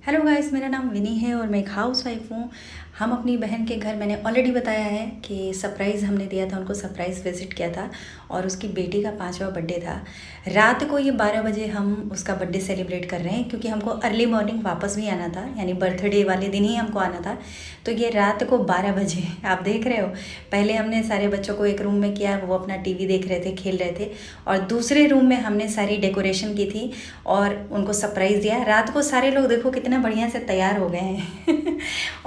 Hello guys, मेरा नाम विनी है और मैं एक हाउस वाइफ हूँ। हम अपनी बहन के घर, मैंने ऑलरेडी बताया है कि सरप्राइज़ हमने दिया था, उनको सरप्राइज़ विज़िट किया था और उसकी बेटी का 5वां बर्थडे था। रात को ये 12 बजे हम उसका बर्थडे सेलिब्रेट कर रहे हैं क्योंकि हमको अर्ली मॉर्निंग वापस भी आना था, यानी बर्थडे वाले दिन ही हमको आना था। तो ये रात को 12 बजे आप देख रहे हो, पहले हमने सारे बच्चों को एक रूम में किया, वो अपना टीवी देख रहे थे, खेल रहे थे, और दूसरे रूम में हमने सारी डेकोरेशन की थी और उनको सरप्राइज़ दिया। रात को सारे लोग देखो कितना बढ़िया से तैयार हो गए हैं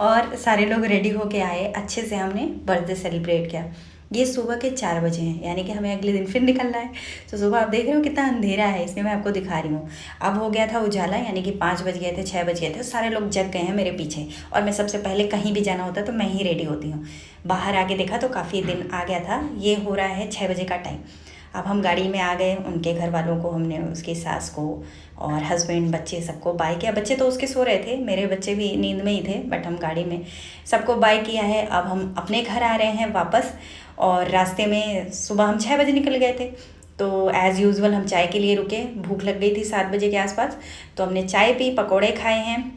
और सारे लोग रेडी होके आए, अच्छे से हमने बर्थडे सेलिब्रेट किया। ये सुबह के 4 बजे हैं, यानी कि हमें अगले दिन फिर निकलना है। तो सुबह आप देख रहे हो कितना अंधेरा है, इसलिए मैं आपको दिखा रही हूँ। अब हो गया था उजाला, यानी कि 5 बज गए थे, 6 बज गए थे, सारे लोग जग गए हैं मेरे पीछे। और मैं सबसे पहले कहीं भी जाना होता तो मैं ही रेडी होती हूँ। बाहर आके देखा तो काफ़ी दिन आ गया था। ये हो रहा है 6 बजे का टाइम। अब हम गाड़ी में आ गए, उनके घर वालों को, हमने उसकी सास को और हस्बैंड, बच्चे, सबको बाय किया। बच्चे तो उसके सो रहे थे, मेरे बच्चे भी नींद में ही थे, बट हम गाड़ी में सबको बाय किया है। अब हम अपने घर आ रहे हैं वापस, और रास्ते में सुबह हम 6 बजे निकल गए थे। तो एज़ यूज़ुअल हम चाय के लिए रुके, भूख लग गई थी 7 बजे के आसपास, तो हमने चाय पी, पकौड़े खाए हैं।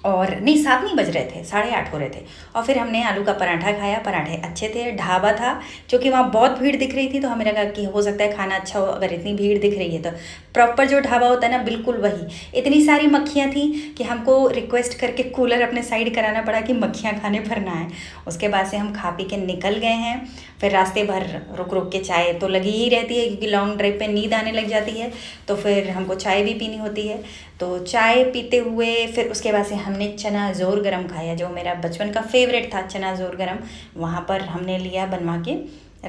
और नहीं, 7 नहीं बज रहे थे, 8:30 हो रहे थे। और फिर हमने आलू का पराठा खाया, पराठे अच्छे थे। ढाबा था, क्योंकि वहाँ बहुत भीड़ दिख रही थी, तो हमें लगा कि हो सकता है खाना अच्छा हो, अगर इतनी भीड़ दिख रही है तो। प्रॉपर जो ढाबा होता है ना, बिल्कुल वही। इतनी सारी मक्खियाँ थी कि हमको रिक्वेस्ट करके कूलर अपने साइड कराना पड़ा कि मक्खियाँ खाने पर ना आए। उसके बाद से हम खा पी के निकल गए हैं। फिर रास्ते भर रुक रुक के चाय तो लगी ही रहती है, क्योंकि लॉन्ग ड्राइव पे नींद आने लग जाती है, तो फिर हमको चाय भी पीनी होती है। तो चाय पीते हुए फिर उसके बाद से हमने चना ज़ोर गरम खाया, जो मेरा बचपन का फेवरेट था, चना ज़ोर गरम। वहाँ पर हमने लिया बनवा के,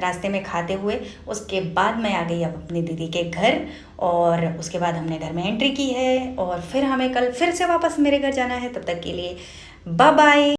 रास्ते में खाते हुए। उसके बाद मैं आ गई अब अपनी दीदी के घर, और उसके बाद हमने घर में एंट्री की है, और फिर हमें कल फिर से वापस मेरे घर जाना है। तब तक के लिए बाय बाय।